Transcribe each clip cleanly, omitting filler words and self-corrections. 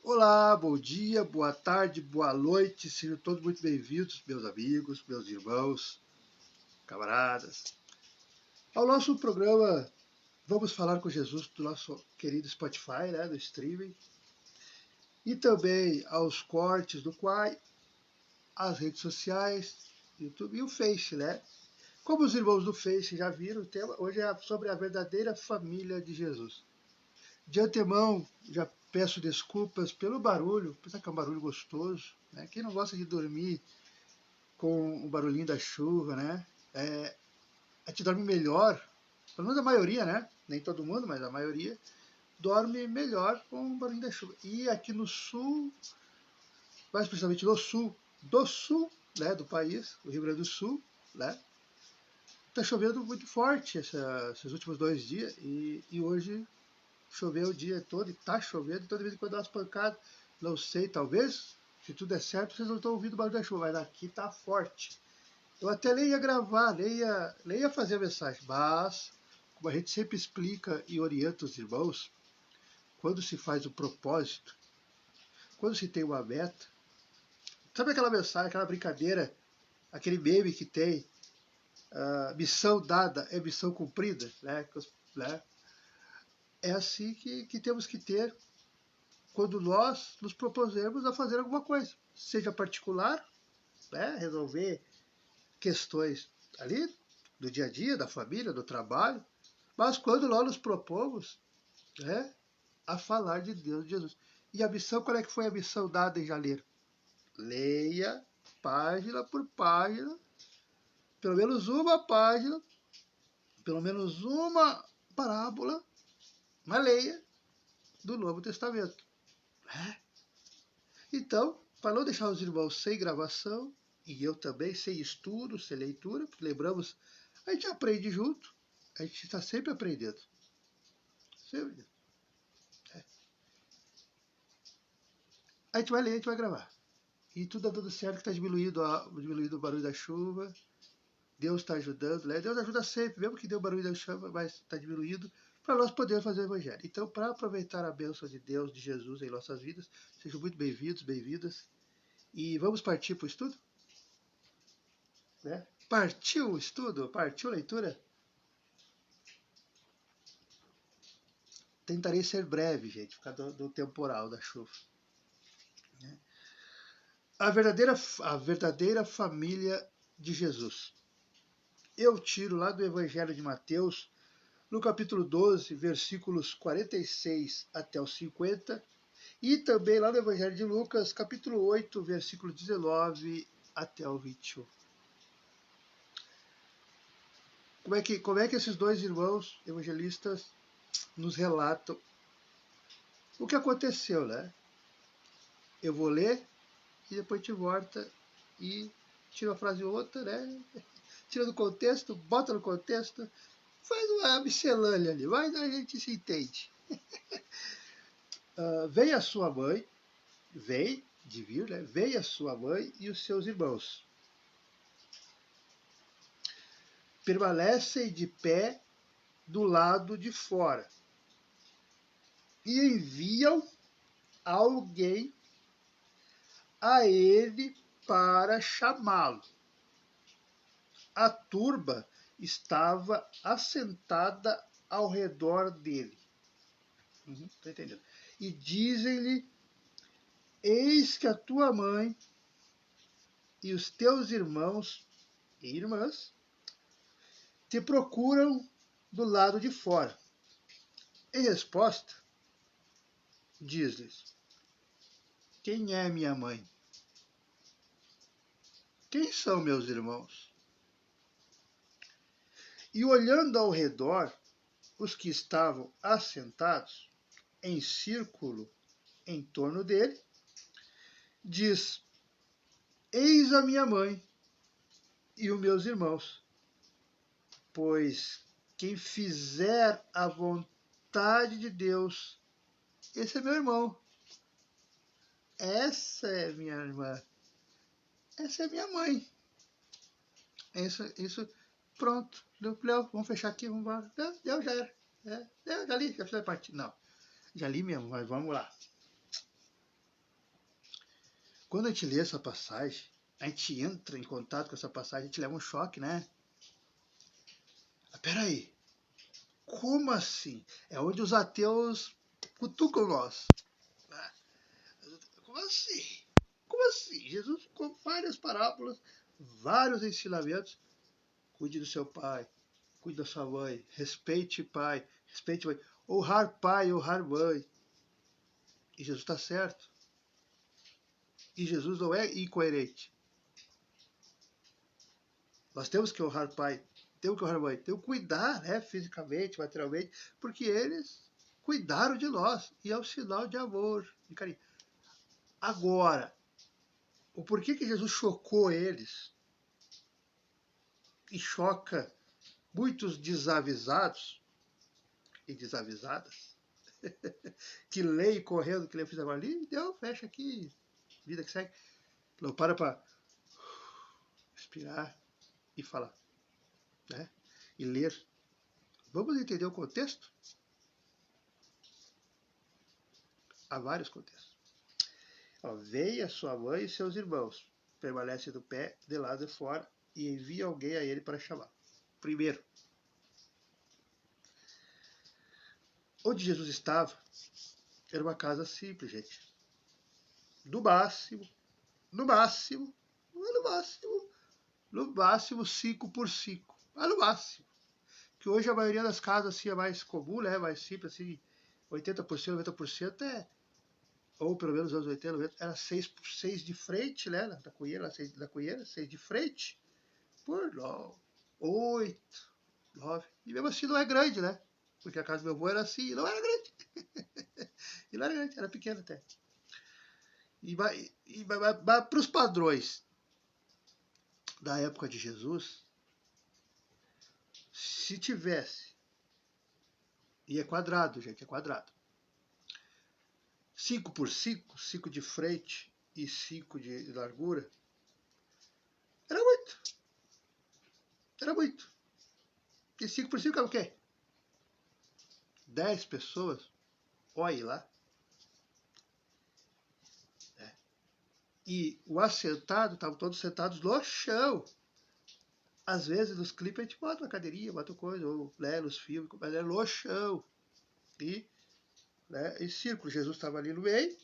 Olá, bom dia, boa tarde, boa noite, sejam todos muito bem-vindos, meus amigos, meus irmãos, camaradas. Ao nosso programa Vamos Falar com Jesus, do nosso querido Spotify, né, do streaming, e também aos cortes do Quai, as redes sociais, YouTube e o Face, né? Como os irmãos do Face já viram, o tema hoje é sobre a verdadeira família de Jesus. De antemão, já peço desculpas pelo barulho, apesar que é um barulho gostoso, né? Quem não gosta de dormir com o barulhinho da chuva, né? A gente dorme melhor, pelo menos a maioria, né? Nem todo mundo, mas a maioria dorme melhor com o barulho da chuva. E aqui no sul, mais precisamente no sul do sul, né, do país, o Rio Grande do Sul, né? Tá chovendo muito forte esses últimos 2 dias e hoje choveu o dia todo e tá chovendo, toda vez que eu dou umas pancadas, não sei, talvez, se tudo é certo, vocês não estão ouvindo o barulho da chuva, mas aqui tá forte. Eu até nem ia gravar, nem ia fazer a mensagem, mas, como a gente sempre explica e orienta os irmãos, quando se faz o propósito, quando se tem uma meta, sabe aquela mensagem, aquela brincadeira, aquele meme que tem, missão dada é missão cumprida, né? É assim que temos que ter quando nós nos propusermos a fazer alguma coisa, seja particular, né? Resolver questões ali do dia a dia, da família, do trabalho, mas quando nós nos propomos, né, a falar de Deus, de Jesus. E a missão, qual é que foi a missão dada em janeiro? Leia página por página, pelo menos uma página, pelo menos uma parábola, uma leia do Novo Testamento. Então, para não deixar os irmãos sem gravação, e eu também sem estudo, sem leitura, porque lembramos, a gente aprende junto, a gente está sempre aprendendo. Sempre. A gente vai ler, a gente vai gravar. E tudo está dando certo, que está diminuindo o barulho da chuva. Deus está ajudando, né? Deus ajuda sempre, mesmo que dê o barulho da chuva, mas está diminuindo, para nós podermos fazer o Evangelho. Então, para aproveitar a bênção de Deus, de Jesus em nossas vidas, sejam muito bem-vindos, bem-vindas. E vamos partir para o estudo? Né? Partiu o estudo? Partiu a leitura? Tentarei ser breve, gente, por causa do temporal da chuva. A verdadeira família de Jesus. Eu tiro lá do Evangelho de Mateus, no capítulo 12, versículos 46 até os 50, e também lá no Evangelho de Lucas, capítulo 8, versículo 19 até o 21. Como é que esses dois irmãos evangelistas nos relatam o que aconteceu, né? Eu vou ler e depois te volta e tira uma frase ou outra, né? Tira do contexto, bota no contexto, faz uma miscelânea ali, mas a gente se entende. Veio a sua mãe, veio de vir, né? Veio a sua mãe e os seus irmãos. Permanecem de pé do lado de fora e enviam alguém a ele para chamá-lo. A turba estava assentada ao redor dele. Estou entendendo. E dizem-lhe: eis que a tua mãe e os teus irmãos e irmãs te procuram do lado de fora. Em resposta, diz-lhes: quem é minha mãe? Quem são meus irmãos? E olhando ao redor, os que estavam assentados em círculo em torno dele, diz: eis a minha mãe e os meus irmãos, pois quem fizer a vontade de Deus, esse é meu irmão, essa é minha irmã, essa é minha mãe. Isso pronto. Léo, vamos fechar aqui, vamos embora. Deu, já era. Já li, já fiz a parte. Não, já li mesmo, mas vamos lá. Quando a gente lê essa passagem, a gente entra em contato com essa passagem, a gente leva um choque, né? Peraí, como assim? É onde os ateus cutucam nós. Como assim? Como assim? Jesus, com várias parábolas, vários ensinamentos. Cuide do seu pai, cuide da sua mãe, respeite pai, respeite mãe. Honrar pai, honrar mãe. E Jesus está certo. E Jesus não é incoerente. Nós temos que honrar pai, temos que honrar mãe, temos que cuidar, né, fisicamente, materialmente, porque eles cuidaram de nós. E é um sinal de amor, de carinho. Agora, o porquê que Jesus chocou eles e choca muitos desavisados e desavisadas que leem correndo, que nem eu fiz agora ali, deu, fecha aqui, vida que segue. Não para respirar e falar, né? E ler. Vamos entender o contexto? Há vários contextos. Ó, veia sua mãe e seus irmãos, permanece do pé, de lado e fora, e envia alguém a ele para chamar. Primeiro, onde Jesus estava, era uma casa simples, gente. No máximo, no máximo, no máximo, no máximo 5 por 5. Mas no máximo. Que hoje a maioria das casas assim, é mais comum, né? Mais simples, assim, 80%, 90% é, ou pelo menos nos anos 80, 90, era 6 por 6 de frente, né? Da cunheira, 6 de frente, por 8, 9. E mesmo assim não é grande, né? Porque a casa do meu avô era assim, não era grande. E não era grande, era pequena até. Mas para os padrões da época de Jesus, se tivesse, e é quadrado, gente, é quadrado, 5 por 5, 5 de frente e 5 de largura, era muito. Era muito. E 5 por 5 é o quê? 10 pessoas, olha lá. E o assentado, estavam todos sentados no chão. Às vezes, nos clipes, a gente bota uma cadeirinha, bota coisa, ou né, nos filmes, mas era no chão. E, né, em círculo, Jesus estava ali no meio,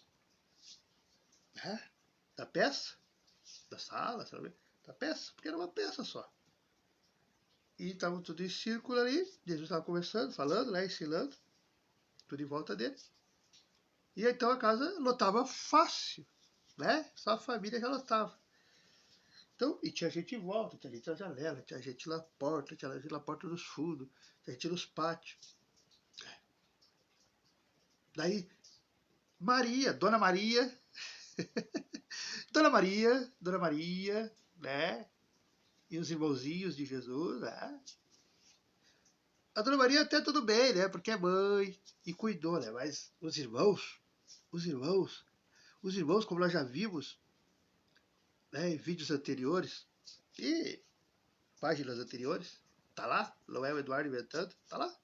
né, da peça, da sala, sabe? Da peça, porque era uma peça só. E estavam tudo em círculo ali, Jesus estava conversando, falando, né, ensinando, tudo em volta dele. E então a casa lotava fácil, né? Só a família já lotava. Então, e tinha gente em volta, tinha gente na janela, tinha gente na porta, tinha gente na porta dos fundos, tinha gente nos pátios. Daí, Maria, Dona Maria, né? E os irmãozinhos de Jesus, né? A Dona Maria até tudo bem, né? Porque é mãe e cuidou, né? Mas os irmãos, os irmãos, como nós já vimos, né, em vídeos anteriores e páginas anteriores, tá lá, não é o Eduardo inventando, tá lá,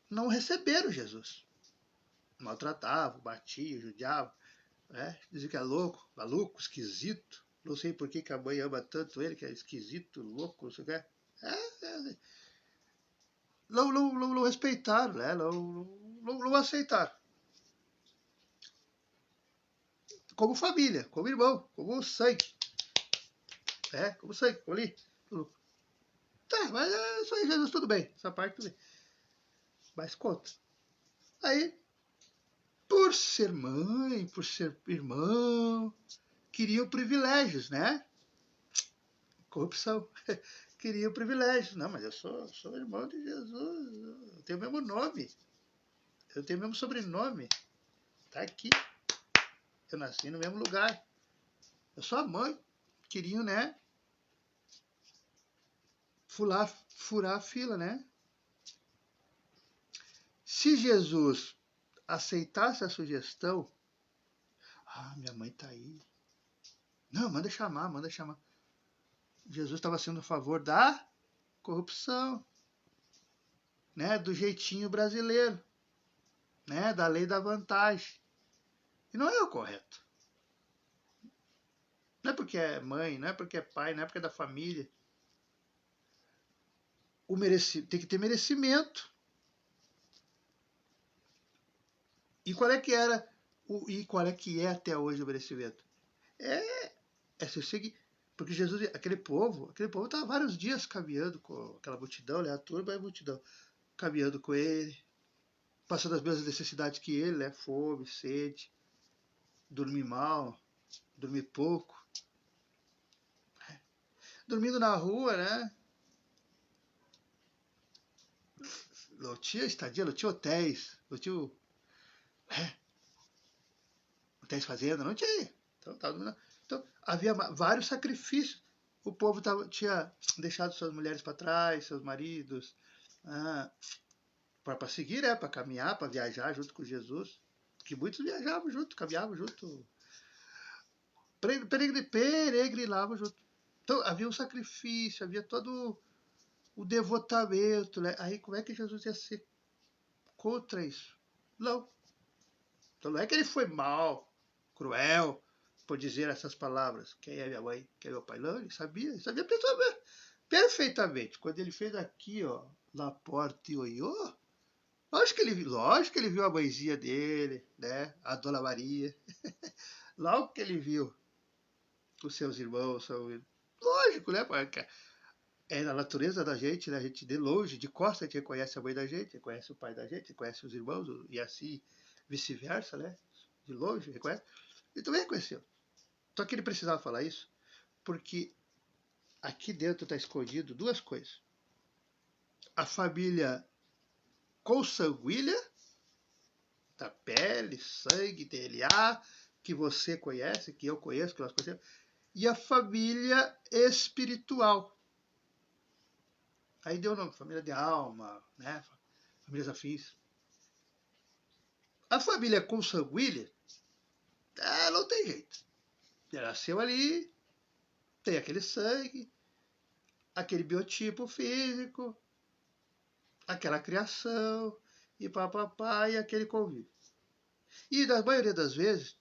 não receberam Jesus. Maltratavam, batiam, judiavam, né? Diziam que é louco, maluco, esquisito. Não sei por que a mãe ama tanto ele, que é esquisito, louco, não sei o que. Não respeitaram, né? Não aceitaram. Como família, como irmão, como sangue. Como sangue, como ali. Tá, mas é isso aí, Jesus, tudo bem. Essa parte tudo bem. Mas conta. Aí, por ser mãe, por ser irmão, queriam privilégios, né? Corrupção. Queriam privilégios. Não, mas eu sou irmão de Jesus. Eu tenho o mesmo nome. Eu tenho o mesmo sobrenome. Tá aqui. Eu nasci no mesmo lugar. Eu sou a mãe. Queriam, né? Furar a fila, né? Se Jesus aceitasse a sugestão, minha mãe tá aí. Não, manda chamar, manda chamar. Jesus estava sendo a favor da corrupção, né? Do jeitinho brasileiro, né? Da lei da vantagem. E não é o correto. Não é porque é mãe, não é porque é pai, não é porque é da família. Tem que ter merecimento. E qual é que era e qual é que é até hoje o merecimento? É se seguir. Porque Jesus, aquele povo estava vários dias caminhando com aquela multidão, né? A turma é a multidão, caminhando com ele, passando as mesmas necessidades que ele, né? Fome, sede, dormir mal, dormir pouco, dormindo na rua, né? Não tinha estadia, não tinha hotéis, não tinha hotéis fazenda, não tinha. Então, então havia vários sacrifícios. O povo tinha deixado suas mulheres para trás, seus maridos, para seguir, né? Para caminhar, para viajar junto com Jesus. Que muitos viajavam junto, caminhavam junto, peregrinavam junto. Então havia um sacrifício, havia todo o devotamento, né? Aí como é que Jesus ia ser contra isso? Não. Então não é que ele foi mal, cruel, por dizer essas palavras. Quem é minha mãe? Quem é meu pai? Não, ele sabia perfeitamente. Quando ele fez aqui, ó, na porta e olhou, lógico que ele viu a mãezinha dele, né? A Dona Maria. Logo que ele viu os seus irmãos, lógico, né? Porque é na natureza da gente, né? A gente de longe, de costa, a gente reconhece a mãe da gente, reconhece o pai da gente, reconhece os irmãos, e assim vice-versa, né? De longe, reconhece. Ele também reconheceu. Só que ele precisava falar isso, porque aqui dentro está escondido duas coisas. A família consanguínea, da pele, sangue, DNA, que você conhece, que eu conheço, que nós conhecemos, e a família espiritual. Aí deu o nome, família de alma, né? Famílias afins. A família consanguínea, não tem jeito. Ela nasceu ali, tem aquele sangue, aquele biotipo físico, aquela criação, e papapá, e aquele convívio. E na maioria das vezes,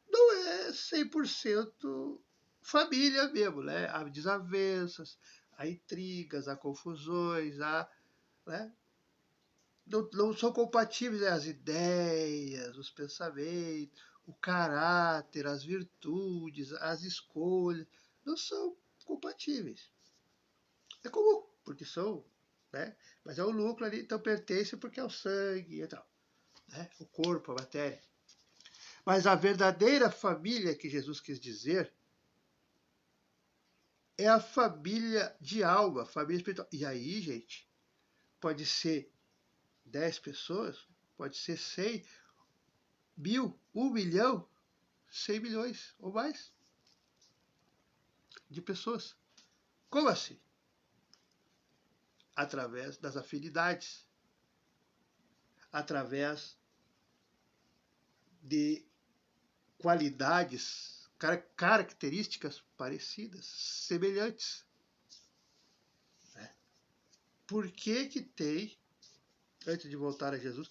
não é 100% família mesmo, né? Há desavenças, há intrigas, há confusões, né? Não são compatíveis, né? As ideias, os pensamentos, o caráter, as virtudes, as escolhas, não são compatíveis. É comum, porque são, né? Mas é o núcleo ali, então pertence porque é o sangue e tal, né? O corpo, a matéria. Mas a verdadeira família que Jesus quis dizer é a família de alma, a família espiritual. E aí, gente, pode ser 10 pessoas, pode ser 100, 1000, 1 milhão, 100 milhões ou mais de pessoas. Como assim? Através das afinidades, através de qualidades, características parecidas, semelhantes. Por que que tem, antes de voltar a Jesus,